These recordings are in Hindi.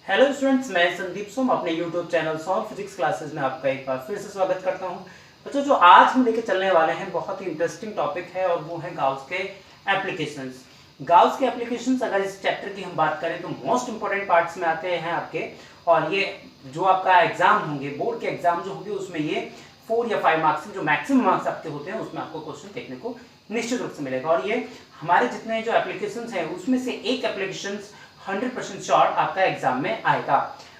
हेलो स्टूडेंट्स, मैं संदीप सोम अपने YouTube channel solve physics classes में आपका एक बार फिर से स्वागत करता हूं। बच्चों, जो आज हम लेके चलने वाले हैं बहुत ही इंटरेस्टिंग टॉपिक है और वो है गाउस के एप्लीकेशंस। गाउस के एप्लीकेशंस अगर इस चैप्टर की हम बात करें तो मोस्ट इंपोर्टेंट पार्ट्स में आते हैं आपके, और ये जो आपका एग्जाम होंगे, बोर्ड के एग्जाम जो होंगे उसमें ये 4 या 5 मार्क्स जो मैक्सिमम मार्क्स आपके होते हैं उसमें आपको क्वेश्चन देखने को निश्चित रूप से मिलेगा। और ये हमारे जितने जो एप्लीकेशंस हैं उसमें से एक एप्लीकेशन 100% श्योर आपका एग्जाम में आएगा।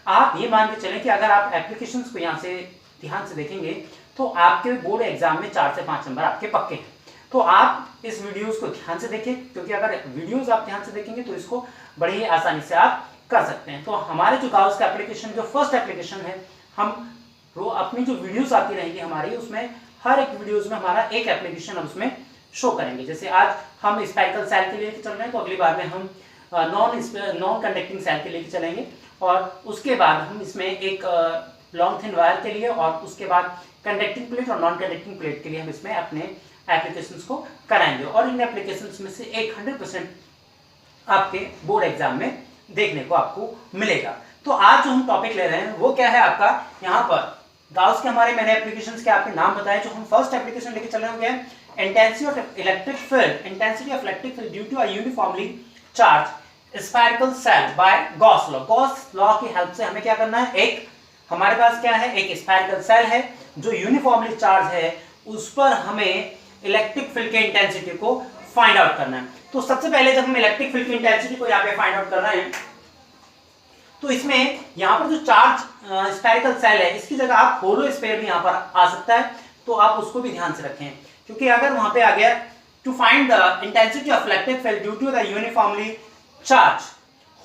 आप ये मान के चलें कि अगर आप एप्लीकेशंस को यहाँ से ध्यान से देखेंगे तो आपके बोर्ड एग्जाम में 4 से 5 नंबर आपके पक्के हैं। तो आप इस वीडियोस को ध्यान से देखिए, क्योंकि अगर वीडियोस आप ध्यान से देखेंगे तो इसको बड़े ही आसानी से आप कर सकते हैं। तो हमारे जो गाउस का एप्लीकेशन जो फर्स्ट एप्लीकेशन है, हम अपनी जो वीडियोस आती रहेंगी हमारी, उसमें हर एक वीडियोस में हमारा एक एप्लीकेशन हम उसमें शो करेंगे। जैसे आज हम स्पेरिकल सेल के लिए चल रहे हैं तो अगली बार में हम नॉन कंडक्टिंग सेल के लिए चलेंगे, और उसके बाद हम इसमें एक लॉन्ग थिन वायर के लिए, और उसके बाद कंडक्टिंग प्लेट और नॉन कंडक्टिंग प्लेट के लिए हम इसमें अपने एप्लीकेशंस को कराएंगे। और इन एप्लीकेशंस में से एक 100% आपके बोर्ड एग्जाम में देखने को आपको मिलेगा। तो आज जो हम टॉपिक ले रहे हैं वो क्या है आपका, यहाँ पर गाउस के हमारे मैंने एप्लीकेशंस के आपके नाम बताए। जो हम फर्स्ट एप्लीकेशन लेके चल रहे हैं, intensity of electric field due to a uniformly charge spherical shell by Gauss law. Gauss law की हेल्प से हमें क्या करना है, एक हमारे पास क्या है, एक स्फेरिकल सेल है जो यूनिफॉर्मली चार्ज है, उस पर हमें इलेक्ट्रिक फील्ड के इंटेंसिटी को फाइंड आउट करना है। तो सबसे पहले जब हम इलेक्ट्रिक फील्ड की इंटेंसिटी को यहाँ पे फाइंड आउट कर रहे हैं तो इसमें यहाँ पर जो चार्ज स्फेरिकल सेल है इसकी जगह आप होलो स्फीयर भी यहाँ पर आ सकता है, तो आप उसको भी ध्यान से रखें, क्योंकि अगर वहां पे आ गया to find the intensity of electric field due to the uniformly charge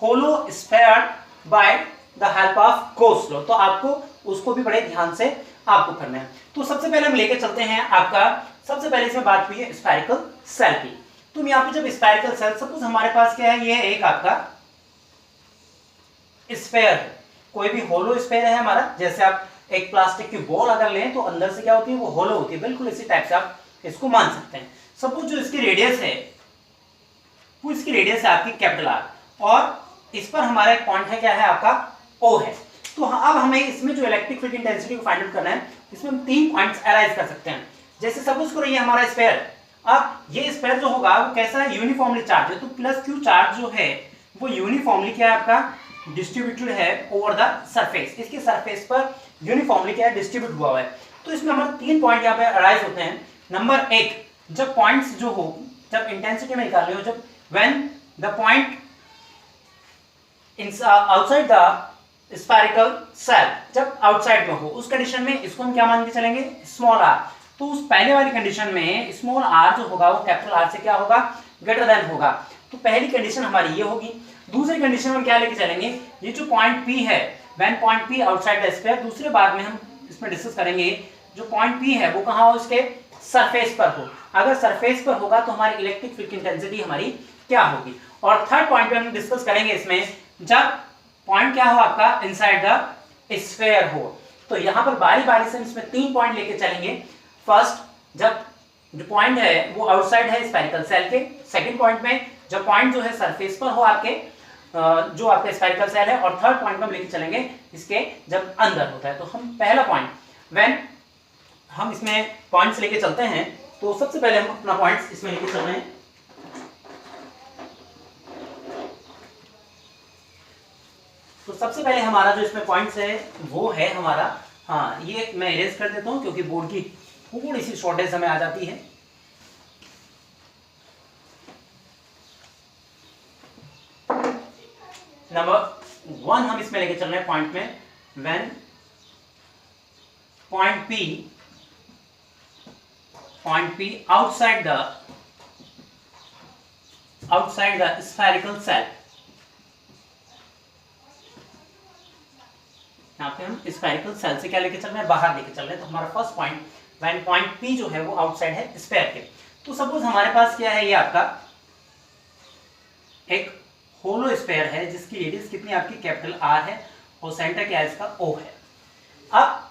hollow sphere by the help of Gauss law, तो आपको उसको भी बड़े ध्यान से आपको करना है। तो सबसे पहले हम लेके चलते हैं आपका, सबसे पहले इसमें बात हुई है स्फेरिकल सेल की। तो यहाँ पे जब स्फेरिकल सेल, सपोज हमारे पास क्या है, ये एक आपका स्फीयर है, कोई भी होलो स्फीयर है हमारा। जैसे आप एक प्लास्टिक की बॉल अगर लें तो अंदर से क्या होती है, वो होलो होती है, बिल्कुल इसी टाइप से आप इसको मान सकते हैं। सपोज जो इसकी रेडियस है वो इसकी रेडियस है आपकी कैपिटल आर, और इस पर हमारा एक पॉइंट है, क्या है आपका ओ है। तो अब हमें इसमें जो इलेक्ट्रिक फील्ड इंटेंसिटी को फाइंड आउट करना है, इसमें हम 3 पॉइंट्स अराइज कर सकते हैं। जैसे सपोज करो ये हमारा स्फीयर, अब ये स्फीयर जो होगा वो कैसा है, यूनिफॉर्मली चार्ज है, तो प्लस क्यू चार्ज जो है वो यूनिफॉर्मली क्या है आपका डिस्ट्रीब्यूटेड है ओवर द सरफेस, इसके सरफेस पर यूनिफॉर्मली क्या है डिस्ट्रीब्यूट हुआ है। तो इसमें हमारे 3 पॉइंट यहाँ पे अराइज होते हैं। नंबर 1, जब पॉइंट्स जो हो, जब इंटेंसिटी में निकाल रहे हो, जब when the point outside the spherical shell, जब आउटसाइड में हो, उस कंडीशन में इसको हम क्या मान के चलेंगे, स्मॉल आर। तो उस पहले वाली कंडीशन में स्मॉल आर जो होगा वो कैपिटल आर से क्या होगा, ग्रेटर देन होगा। तो पहली कंडीशन हमारी ये होगी। दूसरी कंडीशन में क्या लेके चलेंगे, ये जो पॉइंट P है, when point P outside the sphere, दूसरे बार में हम इसमें डिस्कस करेंगे जो पॉइंट P है वो कहाँ हो, इसके सरफेस पर हो। अगर सरफेस पर होगा तो हमारी इलेक्ट्रिक फील्ड की इंटेंसिटी हमारी क्या होगी। और थर्ड पॉइंट पे हम डिस्कस करेंगे इसमें, जब पॉइंट क्या हो आपका इनसाइड द स्फीयर हो। तो यहाँ पर बारी बारी से इसमें 3 पॉइंट लेके चलेंगे। फर्स्ट, जब जो पॉइंट है वो आउटसाइड है स्फेरिकल सेल के। सेकंड पॉइंट में जब पॉइंट जो है सरफेस पर हो आपके, जो आपका स्फेरिकल सेल है। और थर्ड पॉइंट में हम लेके चलेंगे इसके जब अंदर होता है। तो हम पहला पॉइंट, व्हेन हम इसमें पॉइंट्स लेके चलते हैं, तो सबसे पहले हम अपना पॉइंट्स इसमें लेके चल रहे हैं। तो सबसे पहले हमारा जो इसमें पॉइंट्स है वो है हमारा, हाँ ये मैं इरेज कर देता हूं क्योंकि बोर्ड की थोड़ी सी शॉर्टेज हमें आ जाती है। नंबर 1 हम इसमें लेके चल रहे हैं पॉइंट में, when point P outside the spherical shell. यहाँ पे हम स्फेरिकल सेल से क्या लेके चल रहे हैं, बाहर लेके चल रहे हैं। तो हमारा first point, when point P जो है वो आउटसाइड है स्फीयर के। तो सपोज हमारे पास क्या है, ये आपका एक होलो स्फीयर है जिसकी रेडियस कितनी आपकी कैपिटल आर है, और सेंटर क्या है इसका ओ है। अब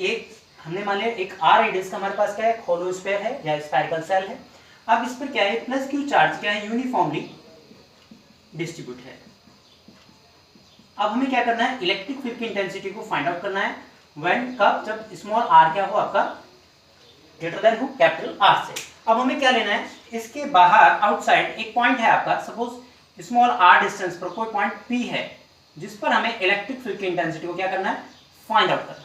एक हमने मान लिया एक आर रेडियस का हमारे पास क्या है, होलो स्फीयर है या स्फेरिकल सेल है। अब इस पर क्या है, प्लस क्यू चार्ज क्या है, यूनिफॉर्मली डिस्ट्रीब्यूट है। अब हमें क्या करना है, इलेक्ट्रिक फील्ड की इंटेंसिटी को फाइंड आउट करना है। व्हेन, कब, जब स्मॉल r क्या हो आपका ग्रेटर देन हो कैपिटल R से। अब हमें क्या लेना है, इसके बाहर आउटसाइड एक पॉइंट है आपका, सपोज स्मॉल r डिस्टेंस पर कोई पॉइंट P है जिस पर हमें इलेक्ट्रिक फील्ड की इंटेंसिटी को क्या करना है, फाइंड आउट करना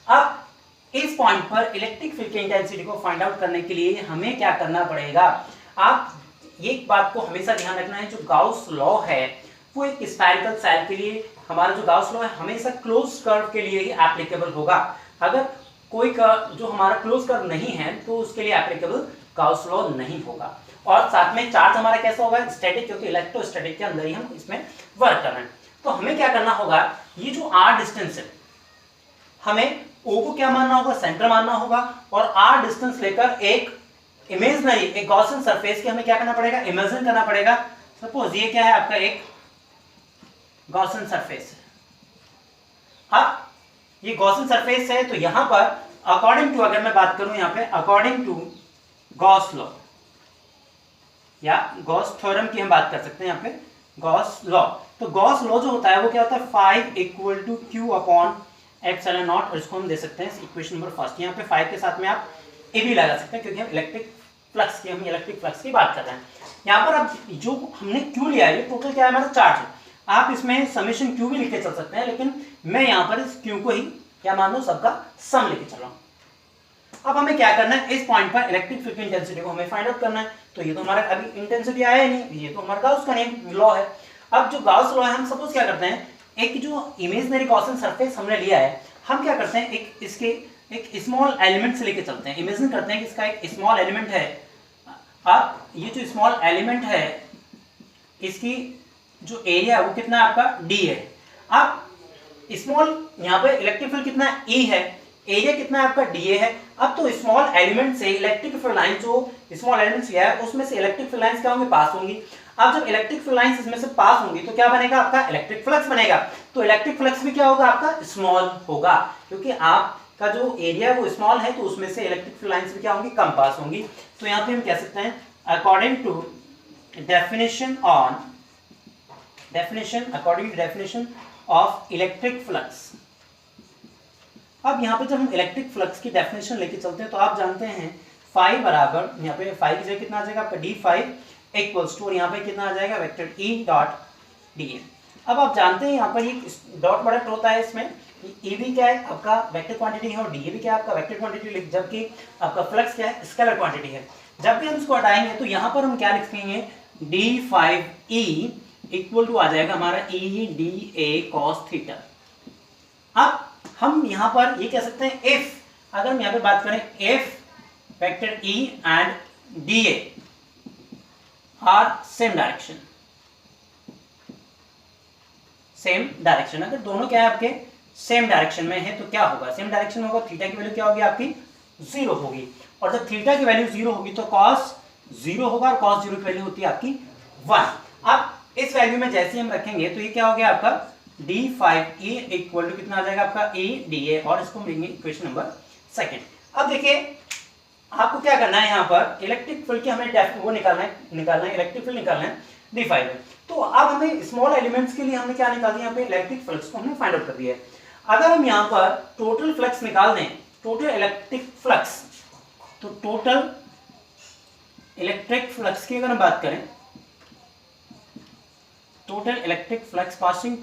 है। अब इस पॉइंट पर इलेक्ट्रिक फील्ड की इंटेंसिटी को फाइंड आउट करने के लिए हमें क्या करना पड़ेगा, आप एक बात को हमेशा ध्यान रखना है, जो गाउस लॉ है वो एक स्फेरिकल सेल के लिए, हमारा जो गाउस लॉ है हमेशा क्लोज कर्व के लिए ही एप्लीकेबल होगा। अगर कोई कर्व जो हमारा क्लोज कर्व नहीं है तो उसके लिए एप्लीकेबल गाउस लॉ नहीं होगा। और साथ में चार्ज हमारा कैसा होगा, स्टैटिक, क्योंकि इलेक्ट्रोस्टैटिक के अंदर ही हम इसमें वर्क कर रहे हैं। तो हमें क्या करना होगा, ये जो r डिस्टेंस है हमें O को क्या मानना होगा, सेंटर मानना होगा, और r डिस्टेंस लेकर एक इमेजिनरी, एक गॉसियन सरफेस की हमें क्या करना पड़ेगा, इमेजिन करना पड़ेगा। सपोज ये क्या है आपका, एक गॉसियन सरफेस है। अब ये गॉसियन सरफेस है तो यहां पर अकॉर्डिंग टू, अगर मैं बात करूं यहां पे अकॉर्डिंग टू गॉस लॉ या गॉस थ्योरम की हम बात कर सकते हैं यहां पे, गॉस लॉ। तो गॉस लॉ जो होता है वो क्या होता है, 5 equal to q upon epsilon not, और इसको हम दे सकते हैं इक्वेशन नंबर फर्स्ट। यहाँ पे 5 के साथ में आप ए भी लगा सकते हैं क्योंकि हम इलेक्ट्रिक फ्लक्स की बात कर रहे हैं। यहाँ पर अब जो हमने क्यू लिया है, ये टोटल क्या है हमारा, चार्ज है। आप इसमें समेशन क्यू भी लिख के चल सकते हैं, लेकिन मैं यहाँ पर इस क्यू को ही क्या मान लो, सबका सम लेके चल रहा हूँ। अब हमें क्या करना है, इस पॉइंट पर इलेक्ट्रिक फील्ड की इंटेंसिटी को हमें फाइंड आउट करना है। तो ये तो हमारा अभी इंटेंसिटी आया ही नहीं, ये तो हमारा गाउस का नहीं लॉ है। अब जो गाउस लॉ है, हम सपोज क्या करते हैं, एक जो इमेजिनरी गॉसियन सरफेस हमने लिया है, हम क्या करते हैं, एक इसके एक स्मॉल एलिमेंट से लेके चलते हैं। इमेजिन करते हैं कि इसका एक स्मॉल एलिमेंट है। अब ये जो स्मॉल एलिमेंट है, इसकी जो एरिया है वो कितना है आपका, d है। अब स्मॉल यहाँ पे इलेक्ट्रिक फील्ड कितना है, E है, एरिया कितना है आपका, dA है। अब तो स्मॉल एलिमेंट से इलेक्ट्रिक फील्ड लाइन, जो स्मॉल एलिमेंट्स लिया है उसमें से इलेक्ट्रिक फील्ड लाइंस क्या होंगी, पास होंगी। अब जब इलेक्ट्रिक फील्ड लाइंस इसमें से पास होंगी तो क्या बनेगा आपका, इलेक्ट्रिक फ्लक्स बनेगा। तो इलेक्ट्रिक फ्लक्स भी क्या होगा आपका, स्मॉल होगा, क्योंकि आपका जो एरिया है वो स्मॉल है, तो उसमें से इलेक्ट्रिक फील्ड लाइंस भी क्या होंगी, कम पास होंगी। तो यहाँ पे हम कह सकते हैं according to definition of electric flux. अब यहाँ पे जब हम इलेक्ट्रिक फ्लक्स की डेफिनेशन लेके चलते हैं तो आप जानते हैं फाई बराबर, यहाँ पे फाई की जगह कितना आ जाएगा आपका, d5 इक्वल्स टू, और यहाँ पे कितना आ जाएगा, वेक्टर E डॉट dA। अब आप जानते हैं यहाँ पर ये डॉट प्रोडक्ट होता है, इसमें E भी क्या है आपका वेक्टर क्वांटिटी है और dA भी क्या है आपका वेक्टर क्वांटिटी, जबकि आपका फ्लक्स क्या है, स्केलर क्वांटिटी है। जब भी हम इसको हटाएंगे तो यहाँ पर हम क्या लिखेंगे, d5E इक्वल टू आ जाएगा हमारा E dA cos थीटा। अब हम यहाँ पर ये कह सकते हैं इफ, अगर हम यहाँ पे बात करें if vector E and dA are same direction, अगर दोनों क्या है आपके सेम डायरेक्शन में है तो क्या होगा, सेम डायरेक्शन होगा, थीटा की वैल्यू क्या होगी आपकी, 0 होगी। और जब थीटा की वैल्यू 0 होगी तो cos 0 होगा, और cos 0 की वैल्यू होती है आपकी 1। अब इस वैल्यू में जैसे हम रखेंगे तो ये क्या हो गया आपका d5e इक्वल टू कितना आ जाएगा आपका E dA, और इसको लेंगे इक्वेशन नंबर सेकंड। अब देखिए आपको क्या करना है, यहाँ पर इलेक्ट्रिक फील्ड की हमें वो निकालना है इलेक्ट्रिक फील्ड निकालना है d5 है। तो अब हमें स्मॉल एलिमेंट्स के लिए हमने क्या निकाल दिया, यहाँ पे इलेक्ट्रिक फ्लक्स को हमने फाइंड आउट कर दिया है। अगर हम यहाँ पर टोटल फ्लक्स निकाल दें, टोटल इलेक्ट्रिक फ्लक्स, तो टोटल इलेक्ट्रिक फ्लक्स की अगर हम बात करें, total electric flux passing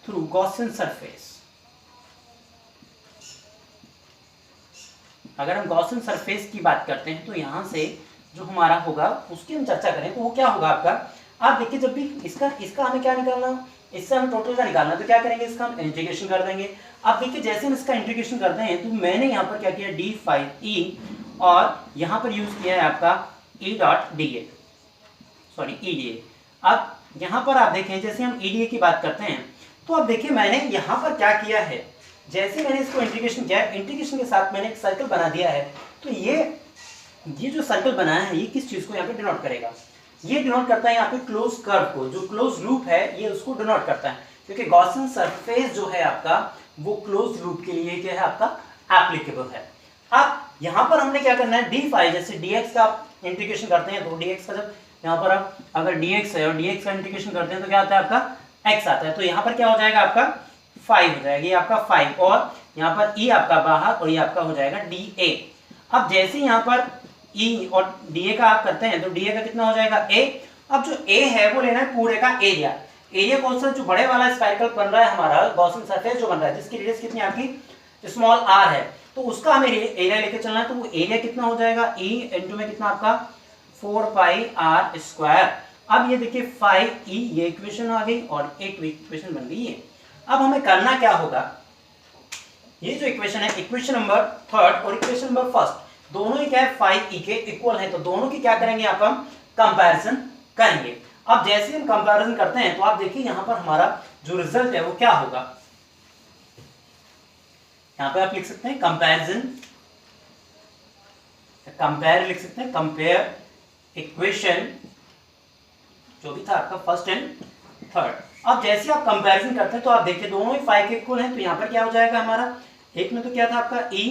through Gaussian surface, अगर हम गॉसियन सरफेस की बात करते हैं तो यहां से जो हमारा होगा उसकी हम चर्चा करें तो वो क्या होगा आपका, आप देखिए जब भी इसका हमें क्या निकालना, इससे हम टोटल का निकालना, तो क्या करेंगे, इसका हम इंटीग्रेशन कर देंगे। आप देखिए जैसे हम इसका इंटीग्रेशन करते हैं तो मैंने यहाँ पर क्या किया, d5e और यहाँ पर यूज किया है आपका E dot dA, sorry E dA। अब यहाँ पर आप देखें जैसे हम E dA की बात करते हैं तो अब देखिए मैंने यहाँ पर क्या किया है, जैसे मैंने इसको इंटीग्रेशन किया है, इंटीग्रेशन के साथ मैंने एक सर्कल बना दिया है। तो ये जो सर्कल बनाया है ये किस चीज को यहाँ पे डिनोट करेगा, ये डिनोट करता है यहाँ पे क्लोज कर्व को, जो क्लोज लूप है ये उसको डिनोट करता है, क्योंकि गॉसियन सरफेस जो है आपका वो क्लोज लूप के लिए क्या है आपका एप्लीकेबल है। अब यहाँ पर हमने क्या करना है, d5 जैसे dx का इंटीग्रेशन करते हैं तो dx का जब यहाँ पर आप अगर dx है और dx का इंटीग्रेशन करते हैं तो क्या आता है आपका x आता है, तो यहाँ पर क्या हो जाएगा आपका 5 हो जाएगा, ये आपका 5 और यहाँ पर e आपका बाहर और ये आपका हो जाएगा dA। अब जैसे यहाँ पर e और dA का आप करते हैं तो dA का कितना हो जाएगा a। अब जो a है वो लेना है पूरे का एरिया। एरिया कौन सा, जो बड़े वाला स्फेरिकल बन रहा है हमारा गॉसियन सरफेस जो बन रहा है जिसकी रेडियस कितनी आपकी स्मॉल r है, तो उसका हमें एरिया लेके चलना है। तो वो एरिया कितना हो जाएगा e इंटू में कितना आपका 4 पाई r स्क्वायर। अब ये देखिए 5e ये इक्वेशन आ गई और एक इक्वेशन बन गई है। अब हमें करना क्या होगा, ये जो इक्वेशन है इक्वेशन नंबर 3 और इक्वेशन नंबर 1 दोनों ही क्या है 5e के इक्वल है, तो दोनों की क्या करेंगे आप हम कंपैरिजन करेंगे। अब जैसे हम कंपैरिजन करते हैं तो आप देखिए यहाँ पर हमारा जो रिजल्ट है वो क्या होगा, यहाँ पे आप लिख सकते हैं कंपैरिजन, कंपेयर लिख सकते हैं, कंपेयर इक्वेशन जो भी था आपका फर्स्ट एंड थर्ड। अब जैसे आप कंपैरिजन करते हैं तो आप देखिए दोनों ही 5 के इक्वल हैं, तो यहाँ पर क्या हो जाएगा हमारा, एक में तो क्या था आपका e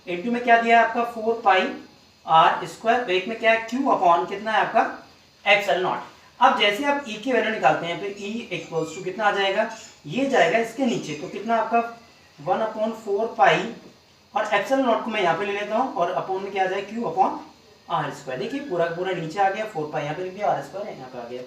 इंटू में क्या दिया आपका 4 पाई r स्क्वायर, एक में क्या है q अपॉन कितना है आपका एप्सिलॉन नॉट। अब जैसे आप e की वैल्यू निकालते हैं तो e इक्वल्स टू कितना आ जाएगा, ये जाएगा इसके नीचे, तो कितना आपका 1/4 पाई और एप्सिलॉन नॉट को मैं यहाँ पे ले लेता हूँ और अपॉन में क्या आ जाएगा q अपॉन आर स्क्वायर। देखिए पूरा पूरा नीचे आ गया, 4 पाई यहाँ पे लिख दिया, आर स्क्वायर यहाँ पे आ गया।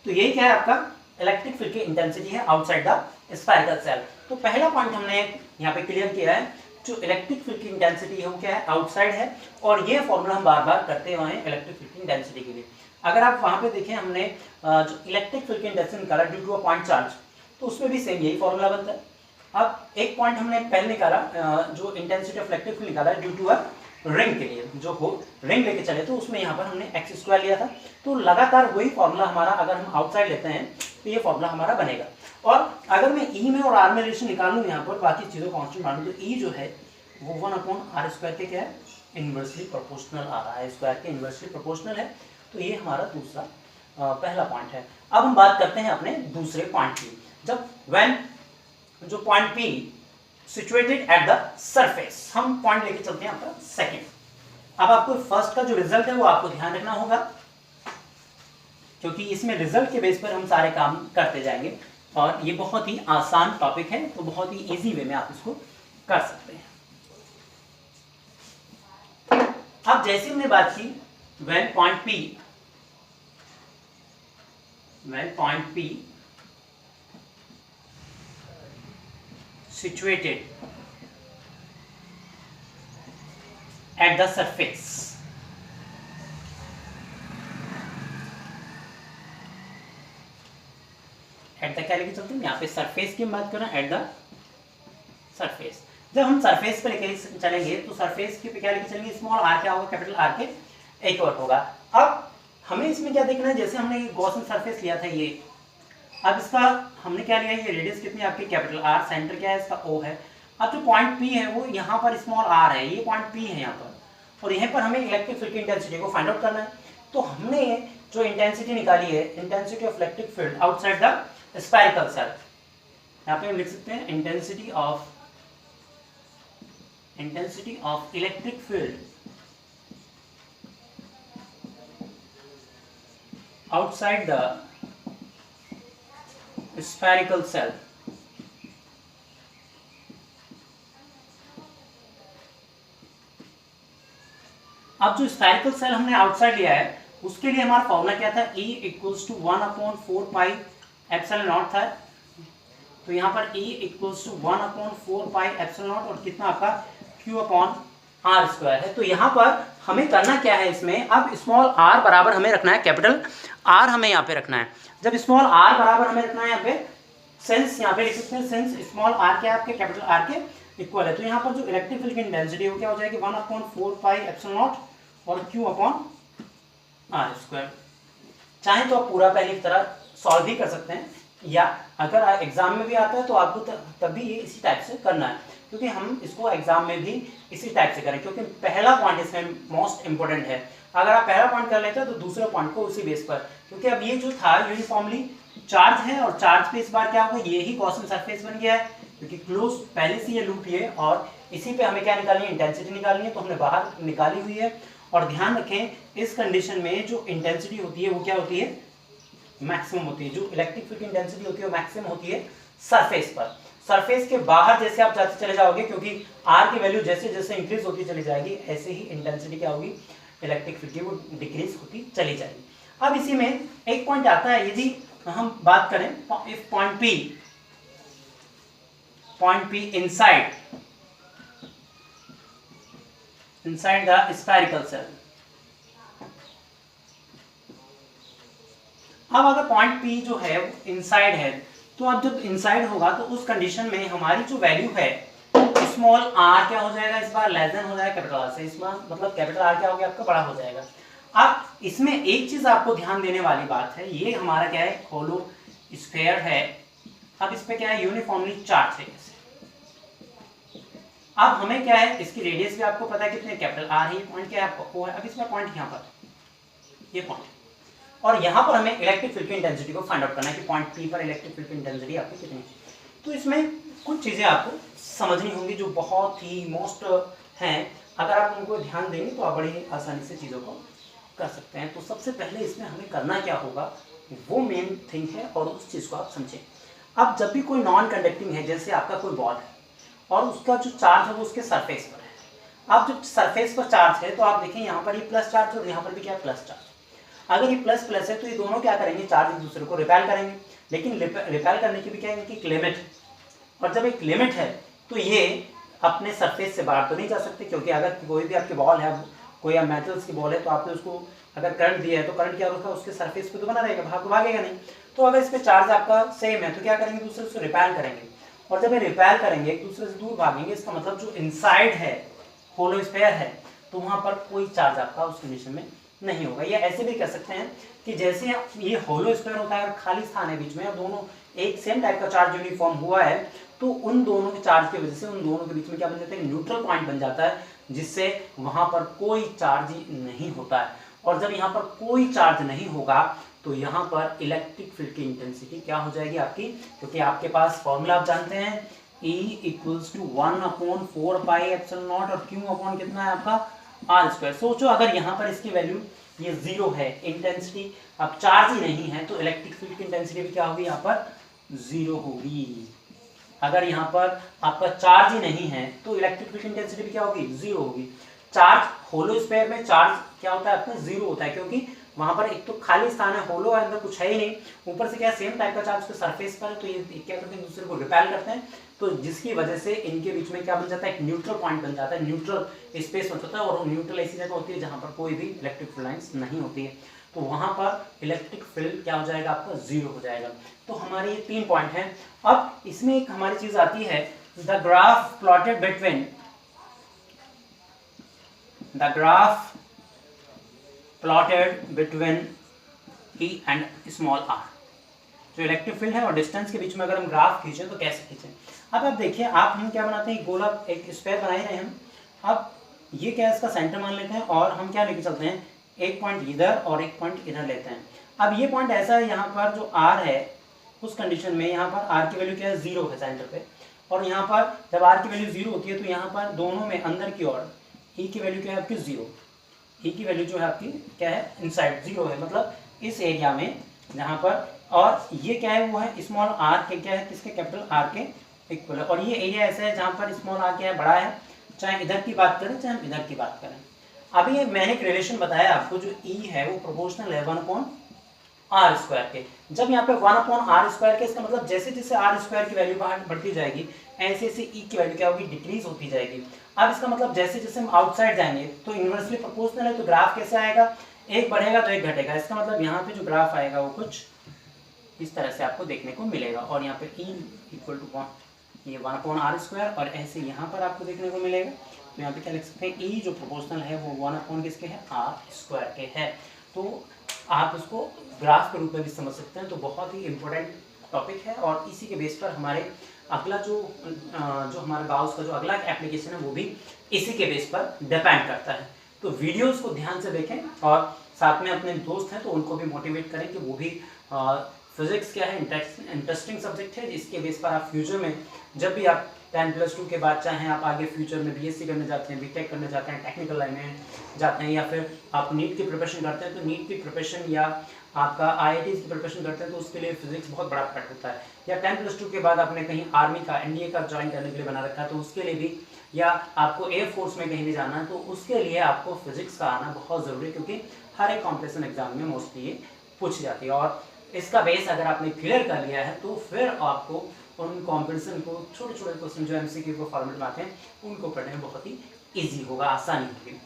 तो यही क्या है आपका इलेक्ट्रिक फील्ड की इंटेंसिटी है आउटसाइड द स्फेरिकल सेल। तो पहला पॉइंट हमने यहाँ पे क्लियर किया है, जो इलेक्ट्रिक फील्ड की इंटेंसिटी है वो क्या है आउटसाइड है, और ये फॉर्मूला हम बार बार करते हुए हैं इलेक्ट्रिक फील्ड की इंटेंसिटी के लिए। अगर आप वहाँ पे देखें हमने जो इलेक्ट्रिक फील्ड की इंटेंसिटी निकाला due to a point charge, तो उसमें भी सेम यही फॉर्मूला बनता है। अब एक पॉइंट हमने पहले निकाला जो इंटेंसिटी ऑफ इलेक्ट्रिक फील्ड निकाला ड्यू टू अ रिंग के लिए, जो हो रिंग लेके चले तो उसमें यहाँ पर हमने एक्स स्क्वायर लिया था, तो लगातार वही फॉर्मूला हमारा अगर हम आउटसाइड लेते हैं तो ये फॉर्मूला हमारा बनेगा। और अगर मैं ई में और आर में रिलेशन निकालूँ यहाँ पर बाकी चीज़ों कांस्टेंट मानूँ तो ई जो है वो 1/r स्क्वायर के क्या है इन्वर्सली प्रोपोर्शनल आ रहा है, स्क्वायर के इन्वर्सली प्रोपोर्शनल है। तो ये हमारा दूसरा पहला पॉइंट है। अब हम बात करते हैं अपने दूसरे पॉइंट की, जब व्हेन जो point P situated at the surface, हम पॉइंट लेके चलते हैं आपका सेकंड। अब आपको फर्स्ट का जो रिजल्ट है वो आपको ध्यान रखना होगा, क्योंकि इसमें रिजल्ट के बेस पर हम सारे काम करते जाएंगे और ये बहुत ही आसान टॉपिक है, तो बहुत ही इजी वे में आप इसको कर सकते हैं। अब जैसे हमने बात की when point P situated at the surface, at the क्या लेके चलते हैं यहाँ पे सरफेस की बात कर रहे हैं, एट द सरफेस। जब हम सरफेस पे लेके चलेंगे तो सरफेस के पे क्या लेके चलेंगे, स्मॉल आर क्या होगा कैपिटल आर के इक्वल होगा। अब हमें इसमें क्या देखना है, जैसे हमने गॉसियन सरफेस लिया था ये, अब इसका हमने क्या लिया, ये रेडियस कितनी आपकी कैपिटल आर, सेंटर क्या है इसका ओ है। अब जो पॉइंट पी है वो यहाँ पर स्मॉल आर है, ये पॉइंट पी है यहाँ पर, और यहाँ पर हमें इलेक्ट्रिक फील्ड की इंटेंसिटी को फाइंड आउट करना है। तो हमने जो इंटेंसिटी निकाली है, intensity of electric field outside the spherical shell, यहाँ पे हम लिख सकते हैं intensity of electric field outside the spherical cell। अब जो स्फेरिकल सेल हमने आउटसाइड लिया है उसके लिए हमारा फॉर्मूला क्या था, E equals to 1/4 pi epsilon not था। तो यहाँ पर E equals to 1/4 pi epsilon not और कितना आपका Q अपॉन आर स्क्वायर है। तो यहाँ पर हमें करना क्या है इसमें, अब स्मॉल आर बराबर हमें रखना है कैपिटल आर, हमें यहाँ पे रखना है। जब स्मॉल आर बराबर हमें रखना है यहाँ पे, सिंस यहाँ पे लिख सकते हैं सिंस स्मॉल आर क्या है आपके कैपिटल आर के इक्वल है, तो यहाँ पर जो इलेक्ट्रिक फील्ड की इंटेंसिटी है वो क्या हो जाएगी 1/4 पाई एप्सिलॉन नॉट और Q अपॉन आर स्क्वायर। चाहे तो आप पूरा पहले की तरह सॉल्व भी कर सकते हैं, या अगर एग्जाम में भी आता है तो आपको तब भी ये इसी टाइप से करना है, क्योंकि हम इसको एग्जाम में भी इसी टाइप से करें, क्योंकि पहला पॉइंट इसमें मोस्ट इंपोर्टेंट है। अगर आप पहला पॉइंट कर लेते हैं तो दूसरे पॉइंट को उसी बेस पर, क्योंकि अब ये जो था यूनिफॉर्मली चार्ज है और चार्ज पे इस बार क्या होगा, ये ही गॉसियन सरफेस बन गया है, क्योंकि क्लोज पहले से ये लूप है और इसी पे हमें क्या निकालनी है, इंटेंसिटी निकालनी है, तो हमने बाहर निकाली हुई है। और ध्यान रखें इस कंडीशन में जो इंटेंसिटी होती है वो क्या होती है, मैक्सिमम होती है। जो इलेक्ट्रिक फील्ड की इंटेंसिटी होती है वो मैक्सिमम होती है सरफेस पर। सरफेस के बाहर जैसे आप जाते चले जाओगे, क्योंकि आर की वैल्यू जैसे जैसे इंक्रीज होती चली जाएगी, ऐसे ही इंटेंसिटी क्या होगी इलेक्ट्रिक फील्ड की, वो डिक्रीज होती चली जाएगी। अब इसी में एक पॉइंट आता है, यदि हम बात करें if point P inside the spherical cell। अब अगर पॉइंट P जो है इनसाइड है, तो अब जब इनसाइड होगा तो उस कंडीशन में हमारी जो वैल्यू है स्मॉल r क्या हो जाएगा, इस बार लेस देन हो जाएगा कैपिटल R से, इसमें मतलब कैपिटल R क्या हो गया आपका, बड़ा हो जाएगा। अब इसमें एक चीज आपको ध्यान देने वाली बात है, ये हमारा क्या है होलो स्फीयर है। अब इस पे क्या है यूनिफॉर्मली चार्ज है। अब हमें क्या है इसकी रेडियस भी आपको पता है कितने, कैपिटल R है, पॉइंट क्या है आपको O है। अब इसमें पॉइंट यहाँ पर ये पॉइंट, और यहाँ पर हमें इलेक्ट्रिक फील्ड की इंटेंसिटी को फाइंड आउट करना है कि पॉइंट P पर इलेक्ट्रिक फील्ड की इंटेंसिटी आपकी कितनी है। तो इसमें कुछ चीजें आपको समझनी होंगी जो बहुत ही मोस्ट हैं, अगर आप उनको ध्यान देंगे तो आप बड़ी आसानी से चीज़ों को कर सकते हैं। तो सबसे पहले इसमें हमें करना क्या होगा वो मेन थिंग है, और उस चीज़ को आप समझें। अब जब भी कोई नॉन कंडक्टिंग है, जैसे आपका कोई बॉल है और उसका जो चार्ज है वो उसके सरफेस पर है। अब जब सरफेस पर चार्ज है तो आप देखें यहाँ पर ये प्लस चार्ज और यहाँ पर भी क्या है प्लस चार्ज। अगर ये प्लस प्लस है तो ये दोनों क्या करेंगे, चार्ज एक दूसरे को रिपेल करेंगे, लेकिन रिपेल करने की भी क्या है कि लिमिट है। और जब एक लिमिट है तो ये अपने सरफेस से बाहर तो नहीं जा सकते, क्योंकि अगर कोई भी आपकी बॉल है, कोई आप मेटल्स की बॉल है, तो आपने उसको अगर करंट दिया है तो करंट क्या होगा उसके सरफेस पे तो बना रहेगा, भाग तो भागेगा नहीं। तो अगर इस पे चार्ज आपका सेम है तो क्या करेंगे, दूसरे से रिपेल करेंगे, और जब ये रिपेल करेंगे एक दूसरे से दूर भागेंगे, इसका मतलब जो इनसाइड है होलो स्फीयर है तो वहां पर कोई चार्ज आपका उस कंडीशन में नहीं होगा। या ऐसे भी कह सकते हैं कि जैसे ये होलो स्फीयर होता है और खाली स्थान है बीच में, और दोनों एक सेम टाइप का चार्ज यूनिफॉर्म हुआ है, तो उन दोनों के चार्ज की वजह से उन दोनों के बीच में क्या बन जाता है, न्यूट्रल पॉइंट बन जाता है, जिससे वहां पर कोई चार्ज नहीं होता है। और जब यहाँ पर कोई चार्ज नहीं होगा तो यहाँ पर इलेक्ट्रिक फील्ड की इंटेंसिटी क्या हो जाएगी आपकी, क्योंकि आपके पास फॉर्मूला आप जानते हैं E = 1/4πε0 और Q अपॉन कितना है आपका R²। सोचो अगर यहाँ पर इसकी वैल्यू ये 0 है, इंटेंसिटी अब चार्ज ही नहीं है, तो इलेक्ट्रिक फील्ड की इंटेंसिटी भी क्या होगी यहाँ पर 0 होगी। अगर यहाँ पर आपका चार्ज ही नहीं है तो इलेक्ट्रिक फील्ड की इंटेंसिटी भी क्या होगी 0 होगी। चार्ज होलो स्फीयर में चार्ज क्या होता है आपका 0 होता है, क्योंकि वहां पर एक तो खाली स्थान है, होलो है, अंदर कुछ है ही नहीं, ऊपर से क्या सेम टाइप का चार्ज उसके सरफेस पर है, तो ये क्या करते हैं दूसरे को रिपेल करते हैं, तो जिसकी वजह से इनके बीच में क्या बन जाता है, एक न्यूट्रल पॉइंट बन जाता है, न्यूट्रल स्पेस बन जाता है। और न्यूट्रल ऐसी जगह होती है जहां पर कोई भी इलेक्ट्रिक फील्ड लाइंस नहीं होती है, तो वहां पर इलेक्ट्रिक फील्ड क्या हो जाएगा आपका 0 हो जाएगा। तो हमारे ये 3 पॉइंट हैं। अब इसमें एक हमारी चीज आती है the graph plotted between E and small r। जो इलेक्ट्रिक फील्ड है और डिस्टेंस के बीच में अगर हम ग्राफ खींचें तो कैसे खींचें। अब आप देखिए, आप हम क्या बनाते हैं, गोला एक स्फीयर बना ही रहे हम। अब ये क्या है, इसका सेंटर मान लेते हैं और हम क्या लेके चलते हैं, एक पॉइंट इधर और एक पॉइंट इधर लेते हैं। अब ये पॉइंट ऐसा है, यहाँ पर जो r है उस कंडीशन में यहाँ पर r की वैल्यू क्या है 0 है सेंटर पे, और यहाँ पर जब r की वैल्यू 0 होती है तो यहाँ पर दोनों में अंदर की ओर E की वैल्यू क्या है आपकी 0, E की वैल्यू जो है आपकी क्या है इनसाइड 0 है, मतलब इस एरिया में जहाँ पर, और ये क्या है वो है स्मॉल r के क्या है किसके कैपिटल R के इक्वल है। और ये एरिया ऐसा है जहाँ पर स्मॉल r क्या है बड़ा है, चाहे इधर की बात करें चाहे हम इधर की बात करें। अभी ये मैंने एक रिलेशन बताया आपको, जो E है वो प्रोपोर्शनल है 1/r² के। जब यहाँ पे 1/r² के, इसका मतलब जैसे जैसे r² की वैल्यू बाहर बढ़ती जाएगी ऐसे ऐसे E की वैल्यू क्या होगी डिक्रीज होती जाएगी। अब इसका मतलब जैसे जैसे हम आउटसाइड जाएंगे तो इनवर्सली प्रोपोर्शनल है, तो ग्राफ कैसे आएगा, एक बढ़ेगा तो एक घटेगा। इसका मतलब यहाँ पे जो ग्राफ आएगा वो कुछ इस तरह से आपको देखने को मिलेगा, और यहाँ पे E = 1 ये 1/r² और ऐसे यहाँ पर आपको देखने को मिलेगा। तो यहाँ पे क्या लिख सकते हैं, E जो प्रोपोर्शनल है वो 1/ किसके है r² के है। तो आप उसको ग्राफ के रूप में भी समझ सकते हैं। तो बहुत ही इंपॉर्टेंट टॉपिक है, और इसी के बेस पर हमारे अगला जो हमारा गाउस का जो अगला एप्लीकेशन है वो भी इसी के बेस पर डिपेंड करता है। तो वीडियोस को ध्यान से देखें, और साथ में अपने दोस्त हैं तो उनको भी मोटिवेट करें कि वो भी फिजिक्स क्या है इंटरेस्टिंग सब्जेक्ट है, जिसके बेस पर आप फ्यूचर में जब भी आप 10+2 के बाद चाहे आप आगे फ्यूचर में बीएससी करने जाते हैं, बीटेक करने जाते हैं, टेक्निकल लाइन में जाते हैं, या फिर आप नीट की प्रिपरेशन करते हैं, तो नीट की प्रिपरेशन या आपका आईआईटीज की प्रिपरेशन करते हैं तो उसके लिए फिजिक्स बहुत बड़ा पार्ट होता है। या 10+2 के बाद आपने कहीं आर्मी का, एनडीए का ज्वाइन करने के लिए बना रखा है तो उसके लिए भी, या आपको एयरफोर्स में कहीं भी जाना है तो उसके लिए आपको फिजिक्स का आना बहुत ज़रूरी है, क्योंकि हर एक कॉम्पिटिशन एग्जाम में मोस्टली ये पूछी जाती है। और इसका बेस अगर आपने क्लियर कर लिया है तो फिर आपको उन कॉम्पिटिशन को, छोटे छोटे क्वेश्चन जो एमसीक्यू को फॉर्मेट में आते हैं उनको पढ़ने में बहुत ही ईजी होगा, आसानी होगी।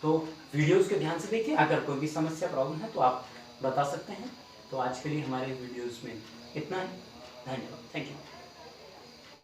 तो वीडियोस को ध्यान से देखिए, अगर कोई भी समस्या प्रॉब्लम है तो आप बता सकते हैं। तो आज के लिए हमारे वीडियोस में इतना ही। धन्यवाद, थैंक यू।